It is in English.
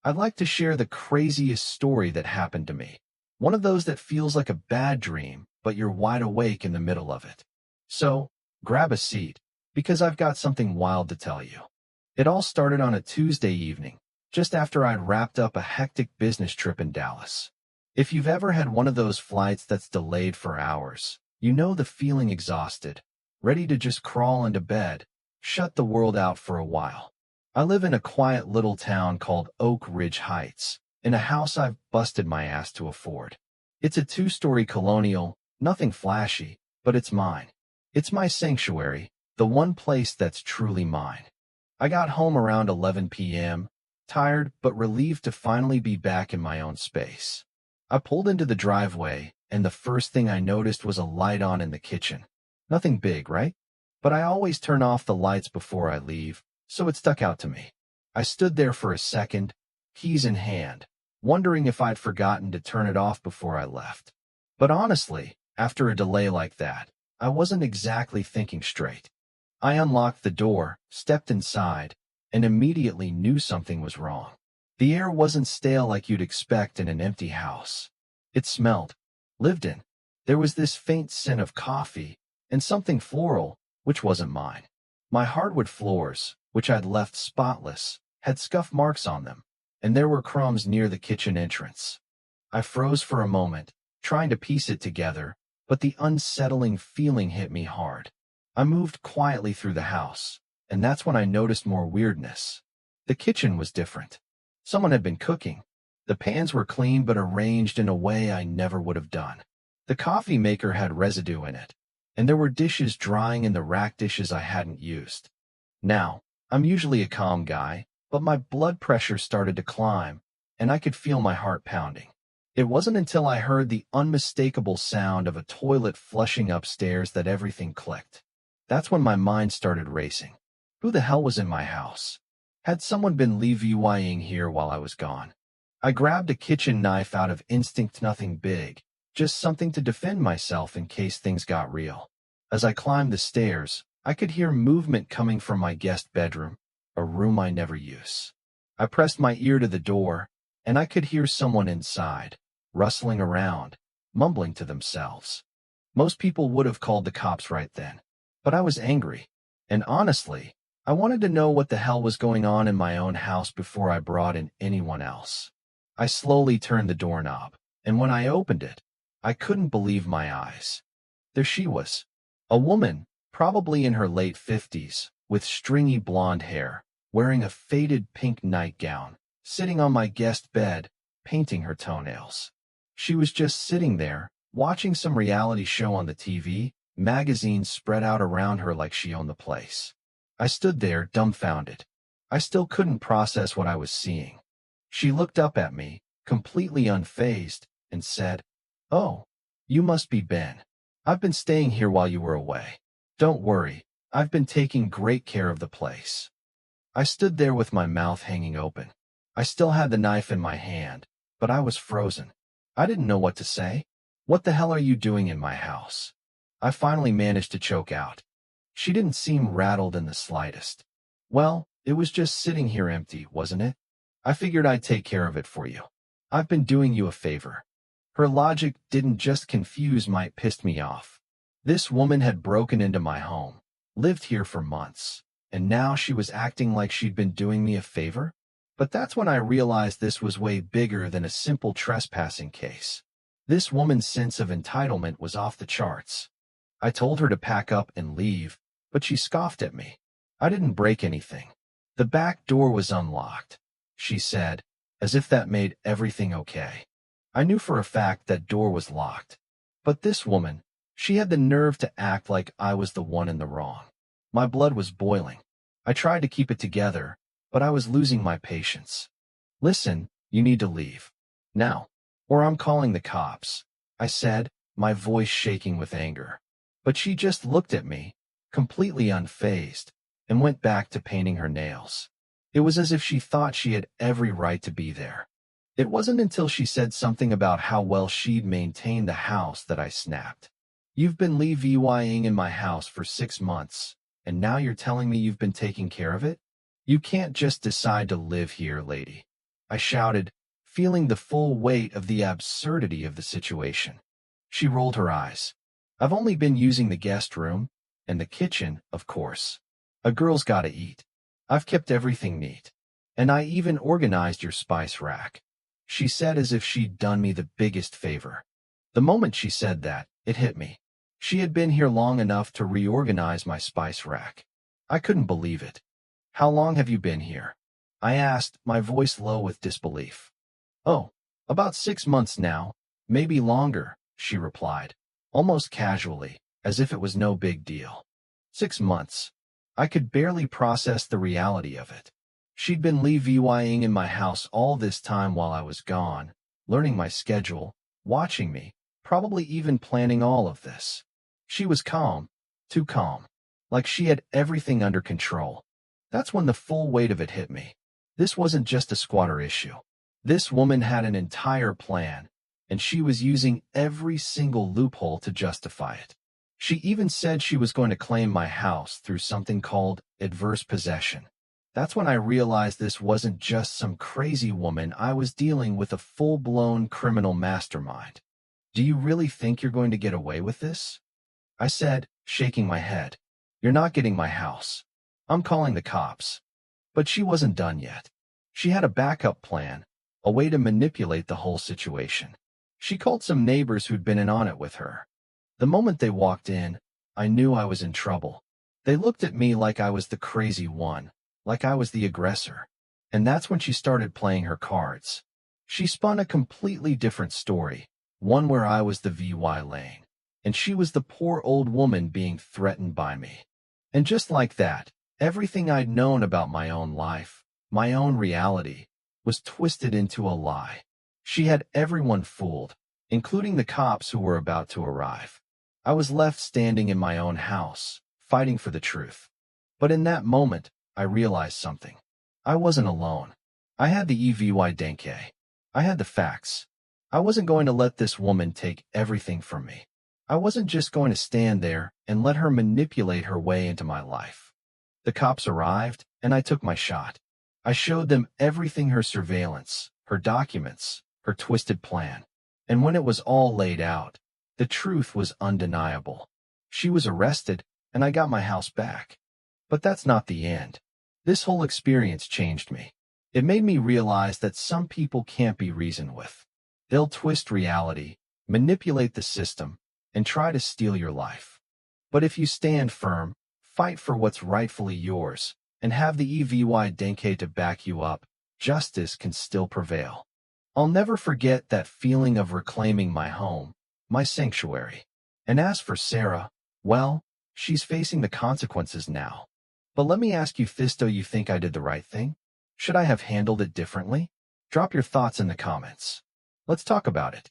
I'd like to share the craziest story that happened to me. One of those that feels like a bad dream, but you're wide awake in the middle of it. So, grab a seat, because I've got something wild to tell you. It all started on a Tuesday evening, just after I'd wrapped up a hectic business trip in Dallas. If you've ever had one of those flights that's delayed for hours, you know the feeling exhausted, ready to just crawl into bed, shut the world out for a while. I live in a quiet little town called Oak Ridge Heights, in a house I've busted my ass to afford. It's a two-story colonial, nothing flashy, but it's mine. It's my sanctuary, the one place that's truly mine. I got home around 11 p.m., tired but relieved to finally be back in my own space. I pulled into the driveway, and the first thing I noticed was a light on in the kitchen. Nothing big, right? But I always turn off the lights before I leave, so it stuck out to me. I stood there for a second, keys in hand, wondering if I'd forgotten to turn it off before I left. But honestly, after a delay like that, I wasn't exactly thinking straight. I unlocked the door, stepped inside, and immediately knew something was wrong. The air wasn't stale like you'd expect in an empty house. It smelled, lived in. There was this faint scent of coffee, and something floral, which wasn't mine. My hardwood floors, which I'd left spotless, had scuff marks on them, and there were crumbs near the kitchen entrance. I froze for a moment, trying to piece it together, but the unsettling feeling hit me hard. I moved quietly through the house, and that's when I noticed more weirdness. The kitchen was different. Someone had been cooking. The pans were clean but arranged in a way I never would have done. The coffee maker had residue in it, and there were dishes drying in the rack dishes I hadn't used. Now, I'm usually a calm guy, but my blood pressure started to climb, and I could feel my heart pounding. It wasn't until I heard the unmistakable sound of a toilet flushing upstairs that everything clicked. That's when my mind started racing. Who the hell was in my house? Had someone been levying here while I was gone? I grabbed a kitchen knife out of instinct, nothing big, just something to defend myself in case things got real. As I climbed the stairs, I could hear movement coming from my guest bedroom, a room I never use. I pressed my ear to the door, and I could hear someone inside, rustling around, mumbling to themselves. Most people would have called the cops right then, but I was angry, and honestly, I wanted to know what the hell was going on in my own house before I brought in anyone else. I slowly turned the doorknob, and when I opened it, I couldn't believe my eyes. There she was, a woman, probably in her late 50s, with stringy blonde hair, wearing a faded pink nightgown, sitting on my guest bed, painting her toenails. She was just sitting there, watching some reality show on the TV, magazines spread out around her like she owned the place. I stood there, dumbfounded. I still couldn't process what I was seeing. She looked up at me, completely unfazed, and said, "Oh, you must be Ben. I've been staying here while you were away. Don't worry, I've been taking great care of the place." I stood there with my mouth hanging open. I still had the knife in my hand, but I was frozen. I didn't know what to say. "What the hell are you doing in my house?" I finally managed to choke out. She didn't seem rattled in the slightest. "Well, it was just sitting here empty, wasn't it? I figured I'd take care of it for you. I've been doing you a favor." Her logic didn't just confuse me, it pissed me off. This woman had broken into my home, lived here for months, and now she was acting like she'd been doing me a favor? But that's when I realized this was way bigger than a simple trespassing case. This woman's sense of entitlement was off the charts. I told her to pack up and leave, but she scoffed at me. "I didn't break anything. The back door was unlocked," she said, as if that made everything okay. I knew for a fact that door was locked. But this woman, she had the nerve to act like I was the one in the wrong. My blood was boiling. I tried to keep it together, but I was losing my patience. "Listen, you need to leave. Now, or I'm calling the cops," I said, my voice shaking with anger. But she just looked at me, completely unfazed, and went back to painting her nails. It was as if she thought she had every right to be there. It wasn't until she said something about how well she'd maintained the house that I snapped. "You've been levying in my house for 6 months, and now you're telling me you've been taking care of it? You can't just decide to live here, lady." I shouted, feeling the full weight of the absurdity of the situation. She rolled her eyes. I've only been using the guest room and the kitchen, of course. A girl's gotta eat. I've kept everything neat. And I even organized your spice rack, she said as if she'd done me the biggest favor. The moment she said that, it hit me. She had been here long enough to reorganize my spice rack. I couldn't believe it. How long have you been here? I asked, my voice low with disbelief. Oh, about 6 months now, maybe longer, she replied, almost casually, as if it was no big deal. 6 months. I could barely process the reality of it. She'd been levying in my house all this time while I was gone, learning my schedule, watching me, probably even planning all of this. She was calm, too calm, like she had everything under control. That's when the full weight of it hit me. This wasn't just a squatter issue. This woman had an entire plan, and she was using every single loophole to justify it. She even said she was going to claim my house through something called adverse possession. That's when I realized this wasn't just some crazy woman. I was dealing with a full-blown criminal mastermind. Do you really think you're going to get away with this? I said, shaking my head. You're not getting my house. I'm calling the cops. But she wasn't done yet. She had a backup plan, a way to manipulate the whole situation. She called some neighbors who'd been in on it with her. The moment they walked in, I knew I was in trouble. They looked at me like I was the crazy one, like I was the aggressor. And that's when she started playing her cards. She spun a completely different story, one where I was the VY lane, and she was the poor old woman being threatened by me. And just like that, everything I'd known about my own life, my own reality, was twisted into a lie. She had everyone fooled, including the cops who were about to arrive. I was left standing in my own house, fighting for the truth. But in that moment, I realized something. I wasn't alone. I had the EVY Denke. I had the facts. I wasn't going to let this woman take everything from me. I wasn't just going to stand there and let her manipulate her way into my life. The cops arrived, and I took my shot. I showed them everything: her surveillance, her documents, her twisted plan. And when it was all laid out, the truth was undeniable. She was arrested, and I got my house back. But that's not the end. This whole experience changed me. It made me realize that some people can't be reasoned with. They'll twist reality, manipulate the system, and try to steal your life. But if you stand firm, fight for what's rightfully yours, and have the EVY Denke to back you up, justice can still prevail. I'll never forget that feeling of reclaiming my home, my sanctuary. And as for Sarah, well, she's facing the consequences now. But let me ask you, Fisto, you think I did the right thing? Should I have handled it differently? Drop your thoughts in the comments. Let's talk about it.